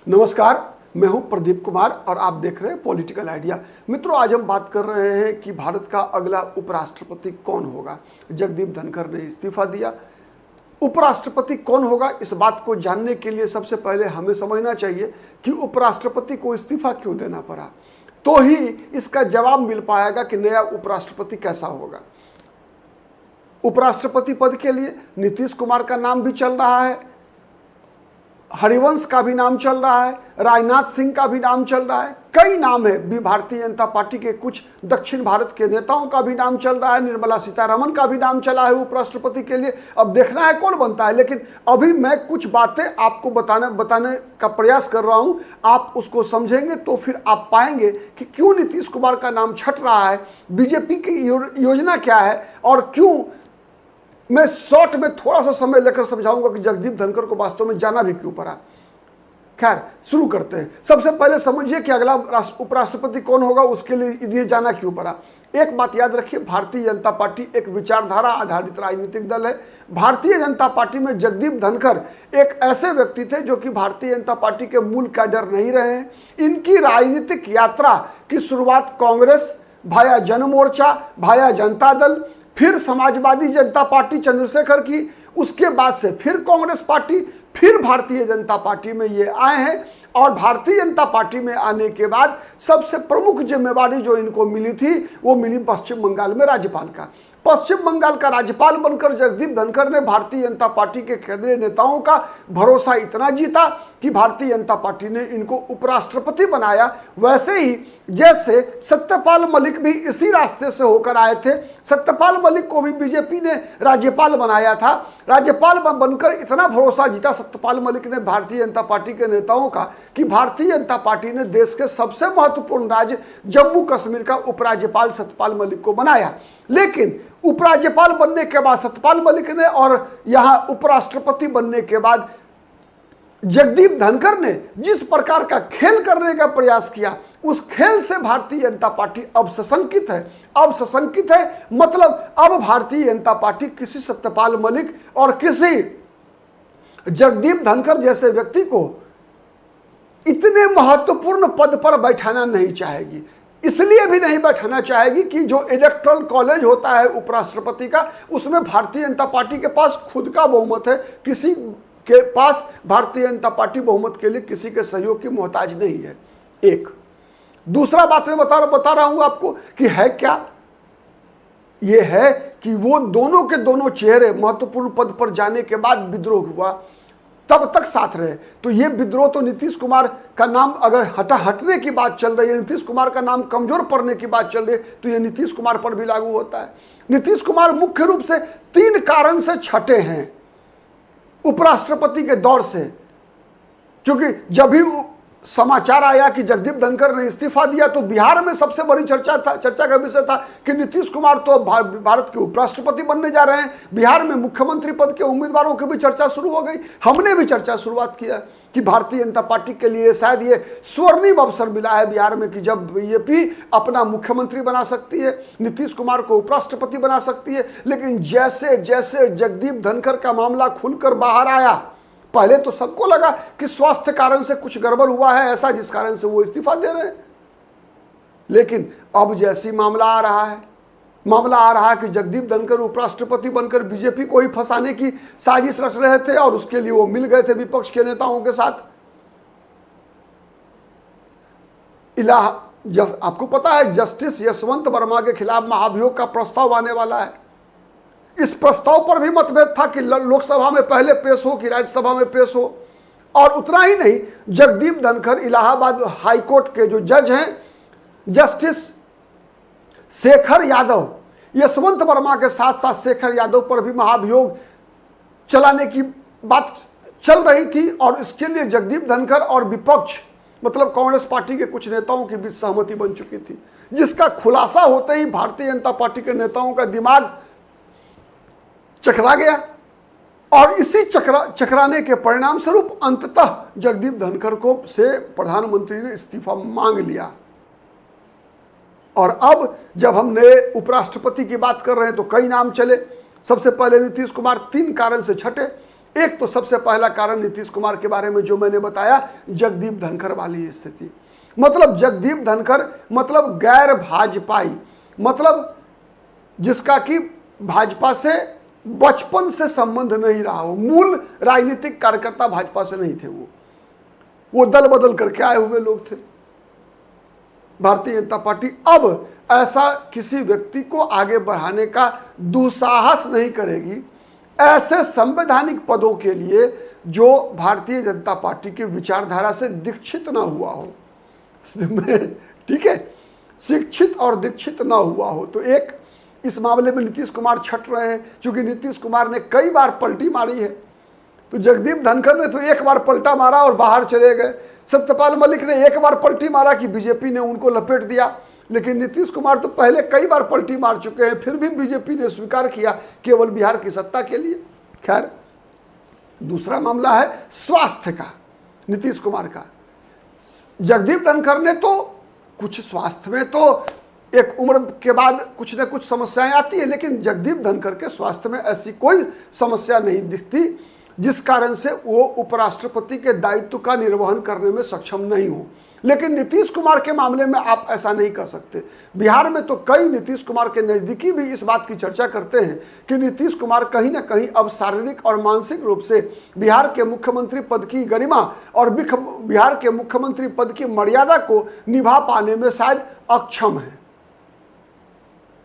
नमस्कार, मैं हूं प्रदीप कुमार और आप देख रहे हैं पॉलिटिकल आइडिया। मित्रों, आज हम बात कर रहे हैं कि भारत का अगला उपराष्ट्रपति कौन होगा। जगदीप धनखड़ ने इस्तीफा दिया। उपराष्ट्रपति कौन होगा, इस बात को जानने के लिए सबसे पहले हमें समझना चाहिए कि उपराष्ट्रपति को इस्तीफा क्यों देना पड़ा, तो ही इसका जवाब मिल पाएगा कि नया उपराष्ट्रपति कैसा होगा। उपराष्ट्रपति पद के लिए नीतीश कुमार का नाम भी चल रहा है, हरिवंश का भी नाम चल रहा है, राजनाथ सिंह का भी नाम चल रहा है, कई नाम है। भी भारतीय जनता पार्टी के कुछ दक्षिण भारत के नेताओं का भी नाम चल रहा है, निर्मला सीतारमण का भी नाम चला है उपराष्ट्रपति के लिए। अब देखना है कौन बनता है, लेकिन अभी मैं कुछ बातें आपको बताने का प्रयास कर रहा हूं। आप उसको समझेंगे तो फिर आप पाएंगे कि क्यों नीतीश कुमार का नाम छट रहा है, बीजेपी की योजना क्या है, और क्यों मैं शॉर्ट में थोड़ा सा समय लेकर समझाऊंगा कि जगदीप धनखड़ को वास्तव में जाना भी क्यों पड़ा। खैर, शुरू करते हैं। सबसे पहले समझिए कि अगला उपराष्ट्रपति कौन होगा, उसके लिए जाना क्यों पड़ा। एक बात याद रखिए, भारतीय जनता पार्टी एक विचारधारा आधारित राजनीतिक दल है। भारतीय जनता पार्टी में जगदीप धनखड़ एक ऐसे व्यक्ति थे जो कि भारतीय जनता पार्टी के मूल कैडर नहीं रहे हैं। इनकी राजनीतिक यात्रा की शुरुआत कांग्रेस, भाया जन मोर्चा, भाया जनता दल, फिर समाजवादी जनता पार्टी चंद्रशेखर की, उसके बाद से फिर कांग्रेस पार्टी, फिर भारतीय जनता पार्टी में ये आए हैं। और भारतीय जनता पार्टी में आने के बाद सबसे प्रमुख जिम्मेवारी जो इनको मिली थी वो मिली पश्चिम बंगाल में राज्यपाल का। पश्चिम बंगाल का राज्यपाल बनकर जगदीप धनखड़ ने भारतीय जनता पार्टी के केंद्रीय नेताओं का भरोसा इतना जीता कि भारतीय जनता पार्टी ने इनको उपराष्ट्रपति बनाया। वैसे ही जैसे सत्यपाल मलिक भी इसी रास्ते से होकर आए थे, सत्यपाल मलिक को भी बीजेपी ने राज्यपाल बनाया था। राज्यपाल बनकर इतना भरोसा जीता सत्यपाल मलिक ने भारतीय जनता पार्टी के नेताओं का कि भारतीय जनता पार्टी ने देश के सबसे महत्वपूर्ण राज्य जम्मू कश्मीर का उपराज्यपाल सत्यपाल मलिक को बनाया। लेकिन उपराज्यपाल बनने के बाद सत्यपाल मलिक ने और यहां उपराष्ट्रपति बनने के बाद जगदीप धनखड़ ने जिस प्रकार का खेल करने का प्रयास किया, उस खेल से भारतीय जनता पार्टी अब सशंकित है। अब सशंकित है मतलब अब भारतीय जनता पार्टी किसी सत्यपाल मलिक और किसी जगदीप धनखड़ जैसे व्यक्ति को इतने महत्वपूर्ण पद पर बैठाना नहीं चाहेगी। इसलिए भी नहीं बैठाना चाहेगी कि जो इलेक्टोरल कॉलेज होता है उपराष्ट्रपति का, उसमें भारतीय जनता पार्टी के पास खुद का बहुमत है। किसी के पास भारतीय जनता पार्टी बहुमत के लिए किसी के सहयोग की मोहताज नहीं है। एक दूसरा बात मैं बता रहा हूं आपको कि है क्या, यह है कि वो दोनों के दोनों चेहरे महत्वपूर्ण पद पर जाने के बाद विद्रोह हुआ, तब तक साथ रहे। तो ये विद्रोह तो नीतीश कुमार का नाम अगर हटने की बात चल रही है, नीतीश कुमार का नाम कमजोर पड़ने की बात चल रही है, तो ये नीतीश कुमार पर भी लागू होता है। नीतीश कुमार मुख्य रूप से 3 कारण से छटे हैं उपराष्ट्रपति के दौर से। क्योंकि जब भी समाचार आया कि जगदीप धनखड़ ने इस्तीफा दिया तो बिहार में सबसे बड़ी चर्चा का विषय था कि नीतीश कुमार तो भारत के उपराष्ट्रपति बनने जा रहे हैं। बिहार में मुख्यमंत्री पद के उम्मीदवारों की भी चर्चा शुरू हो गई। हमने भी चर्चा शुरुआत किया कि भारतीय जनता पार्टी के लिए शायद ये स्वर्णिम अवसर मिला है बिहार में कि जब बीजेपी अपना मुख्यमंत्री बना सकती है, नीतीश कुमार को उपराष्ट्रपति बना सकती है। लेकिन जैसे जैसे जगदीप धनखड़ का मामला खुलकर बाहर आया, पहले तो सबको लगा कि स्वास्थ्य कारण से कुछ गड़बड़ हुआ है ऐसा, जिस कारण से वो इस्तीफा दे रहे हैं। लेकिन अब जैसी मामला आ रहा है कि जगदीप धनखड़ उपराष्ट्रपति बनकर बीजेपी को ही फंसाने की साजिश रच रहे थे और उसके लिए वो मिल गए थे विपक्ष के नेताओं के साथ। आपको पता है जस्टिस यशवंत वर्मा के खिलाफ महाभियोग का प्रस्ताव आने वाला है। इस प्रस्ताव पर भी मतभेद था कि लोकसभा में पहले पेश हो कि राज्यसभा में पेश हो। और उतना ही नहीं, जगदीप धनखड़ इलाहाबाद हाईकोर्ट के जो जज हैं जस्टिस शेखर यादव, यशवंत वर्मा के साथ साथ शेखर यादव पर भी महाभियोग चलाने की बात चल रही थी। और इसके लिए जगदीप धनखड़ और विपक्ष मतलब कांग्रेस पार्टी के कुछ नेताओं के बीच सहमति बन चुकी थी, जिसका खुलासा होते ही भारतीय जनता पार्टी के नेताओं का दिमाग चकरा गया। और इसी चकराने के परिणाम स्वरूप अंततः जगदीप धनखड़ को से प्रधानमंत्री ने इस्तीफा मांग लिया। और अब जब हम नए उपराष्ट्रपति की बात कर रहे हैं तो कई नाम चले। सबसे पहले नीतीश कुमार 3 कारण से छटे। एक तो सबसे पहला कारण नीतीश कुमार के बारे में जो मैंने बताया, जगदीप धनखड़ वाली स्थिति। मतलब जगदीप धनखड़ मतलब गैर भाजपाई, मतलब जिसका कि भाजपा से बचपन से संबंध नहीं रहा हो, मूल राजनीतिक कार्यकर्ता भाजपा से नहीं थे, वो दल बदल करके आए हुए लोग थे। भारतीय जनता पार्टी अब ऐसा किसी व्यक्ति को आगे बढ़ाने का दुस्साहस नहीं करेगी ऐसे संवैधानिक पदों के लिए जो भारतीय जनता पार्टी की विचारधारा से दीक्षित ना हुआ हो। ठीक है, शिक्षित और दीक्षित ना हुआ हो। तो एक इस मामले में नीतीश कुमार छट रहे हैं, क्योंकि नीतीश कुमार ने कई बार पलटी मारी है। तो जगदीप धनखड़ ने तो एक बार पलटा मारा और बाहर चले गए। सत्यपाल मलिक ने एक बार पलटी मारा कि बीजेपी ने उनको लपेट दिया, लेकिन नीतीश कुमार तो पहले कई बार पलटी मार चुके हैं, फिर भी बीजेपी ने स्वीकार किया केवल बिहार की सत्ता के लिए। खैर, दूसरा मामला है स्वास्थ्य का, नीतीश कुमार का। जगदीप धनखड़ ने तो कुछ स्वास्थ्य में तो एक उम्र के बाद कुछ न कुछ समस्याएं आती है, लेकिन जगदीप धनखड़ के स्वास्थ्य में ऐसी कोई समस्या नहीं दिखती जिस कारण से वो उपराष्ट्रपति के दायित्व का निर्वहन करने में सक्षम नहीं हो। लेकिन नीतीश कुमार के मामले में आप ऐसा नहीं कर सकते। बिहार में तो कई नीतीश कुमार के नज़दीकी भी इस बात की चर्चा करते हैं कि नीतीश कुमार कहीं ना कहीं अब शारीरिक और मानसिक रूप से बिहार के मुख्यमंत्री पद की गरिमा और बिहार के मुख्यमंत्री पद की मर्यादा को निभा पाने में शायद अक्षम है।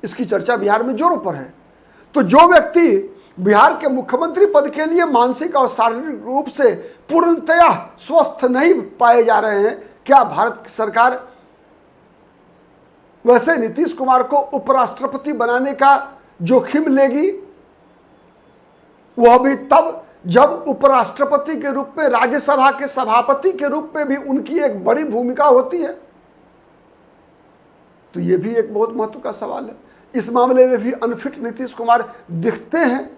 इसकी चर्चा बिहार में जोरों पर है। तो जो व्यक्ति बिहार के मुख्यमंत्री पद के लिए मानसिक और शारीरिक रूप से पूर्णतया स्वस्थ नहीं पाए जा रहे हैं, क्या भारत सरकार वैसे नीतीश कुमार को उपराष्ट्रपति बनाने का जोखिम लेगी? वह भी तब जब उपराष्ट्रपति के रूप में राज्यसभा के सभापति के रूप में भी उनकी एक बड़ी भूमिका होती है। तो यह भी एक बहुत महत्व का सवाल है। इस मामले में भी अनफिट नीतीश कुमार दिखते हैं।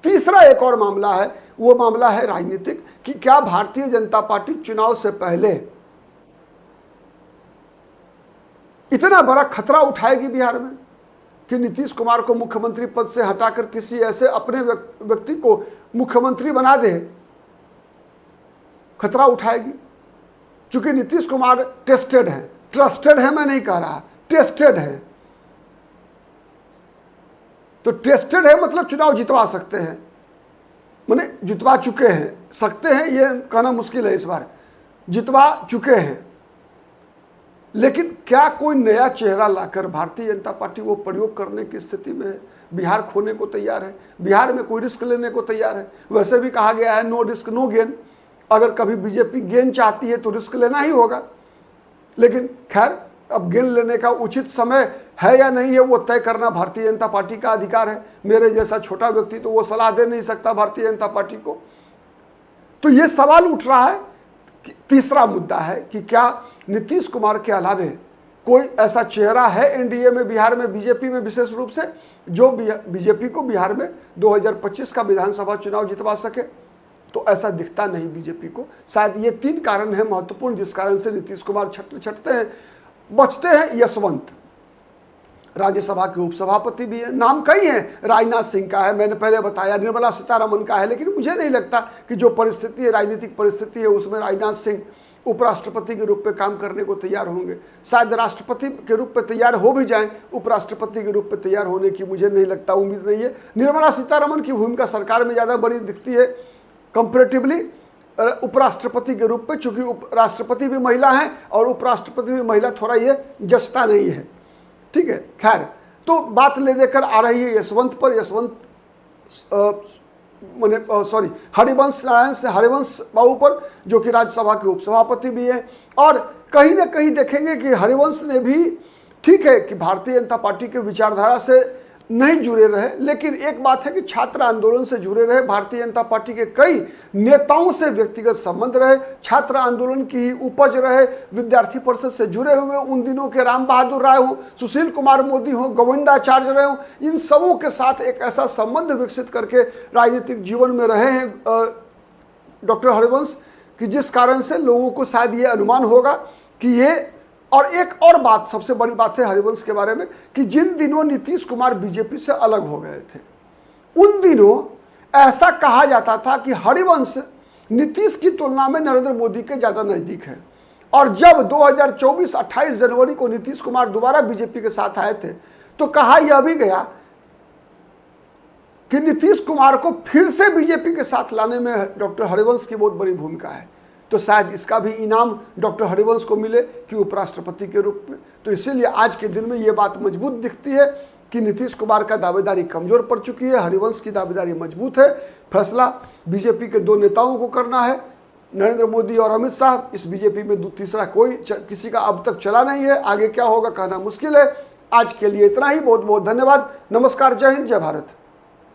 तीसरा एक और मामला है, वो मामला है राजनीतिक, कि क्या भारतीय जनता पार्टी चुनाव से पहले इतना बड़ा खतरा उठाएगी बिहार में कि नीतीश कुमार को मुख्यमंत्री पद से हटाकर किसी ऐसे अपने व्यक्ति को मुख्यमंत्री बना दे? खतरा उठाएगी, क्योंकि नीतीश कुमार टेस्टेड है। ट्रस्टेड है मैं नहीं कह रहा, टेस्टेड है। तो टेस्टेड है मतलब चुनाव जितवा सकते हैं, माने जितवा चुके हैं, सकते हैं ये कहना मुश्किल है, इस बार जितवा चुके हैं। लेकिन क्या कोई नया चेहरा लाकर भारतीय जनता पार्टी वो प्रयोग करने की स्थिति में है? बिहार खोने को तैयार है, बिहार में कोई रिस्क लेने को तैयार है। वैसे भी कहा गया है नो रिस्क नो गेन। अगर कभी बीजेपी गेन चाहती है तो रिस्क लेना ही होगा। लेकिन खैर, अब गेन लेने का उचित समय है या नहीं है वो तय करना भारतीय जनता पार्टी का अधिकार है। मेरे जैसा छोटा व्यक्ति तो वो सलाह दे नहीं सकता भारतीय जनता पार्टी को। तो ये सवाल उठ रहा है कि तीसरा मुद्दा है कि क्या नीतीश कुमार के अलावे कोई ऐसा चेहरा है एनडीए में, बिहार में, बीजेपी में विशेष रूप से, जो बीजेपी को बिहार में 2025 का विधानसभा चुनाव जितवा सके? तो ऐसा दिखता नहीं बीजेपी को। शायद ये तीन कारण है महत्वपूर्ण जिस कारण से नीतीश कुमार छटते हैं। बचते हैं यशवंत, राज्यसभा के उपसभापति भी हैं, नाम कई हैं। राजनाथ सिंह का है, मैंने पहले बताया, निर्मला सीतारमण का है। लेकिन मुझे नहीं लगता कि जो परिस्थिति है, राजनीतिक परिस्थिति है, उसमें राजनाथ सिंह उपराष्ट्रपति के रूप में काम करने को तैयार होंगे। शायद राष्ट्रपति के रूप में तैयार हो भी जाएं, उपराष्ट्रपति के रूप में तैयार होने की मुझे नहीं लगता, उम्मीद नहीं है। निर्मला सीतारमण की भूमिका सरकार में ज़्यादा बड़ी दिखती है कंपेरेटिवली उपराष्ट्रपति के रूप में, चूंकि उपराष्ट्रपति भी महिला हैं और उपराष्ट्रपति भी महिला, थोड़ा ये जचता नहीं है। ठीक है, खैर, तो बात ले देकर आ रही है यशवंत पर। यशवंत हरिवंश बाबू पर, जो कि राज्यसभा के उपसभापति भी हैं। और कहीं ना कहीं देखेंगे कि हरिवंश ने भी, ठीक है कि भारतीय जनता पार्टी के विचारधारा से नहीं जुड़े रहे, लेकिन एक बात है कि छात्र आंदोलन से जुड़े रहे। भारतीय जनता पार्टी के कई नेताओं से व्यक्तिगत संबंध रहे, छात्र आंदोलन की ही उपज रहे, विद्यार्थी परिषद से जुड़े हुए उन दिनों के राम बहादुर राय हो, सुशील कुमार मोदी हो, गोविंदाचार्य रहे हो, इन सबों के साथ एक ऐसा संबंध विकसित करके राजनीतिक जीवन में रहे हैं डॉक्टर हरिवंश, कि जिस कारण से लोगों को शायद ये अनुमान होगा कि ये। और एक और बात, सबसे बड़ी बात है हरिवंश के बारे में, कि जिन दिनों नीतीश कुमार बीजेपी से अलग हो गए थे, उन दिनों ऐसा कहा जाता था कि हरिवंश नीतीश की तुलना में नरेंद्र मोदी के ज़्यादा नज़दीक है। और जब 2024 28 जनवरी को नीतीश कुमार दोबारा बीजेपी के साथ आए थे तो कहा यह भी गया कि नीतीश कुमार को फिर से बीजेपी के साथ लाने में डॉक्टर हरिवंश की बहुत बड़ी भूमिका है। तो शायद इसका भी इनाम डॉक्टर हरिवंश को मिले कि उपराष्ट्रपति के रूप में। तो इसीलिए आज के दिन में ये बात मजबूत दिखती है कि नीतीश कुमार का दावेदारी कमजोर पड़ चुकी है, हरिवंश की दावेदारी मजबूत है। फैसला बीजेपी के दो नेताओं को करना है, नरेंद्र मोदी और अमित शाह। इस बीजेपी में तीसरा कोई किसी का अब तक चला नहीं है। आगे क्या होगा कहना मुश्किल है। आज के लिए इतना ही। बहुत बहुत धन्यवाद। नमस्कार। जय हिंद, जय भारत।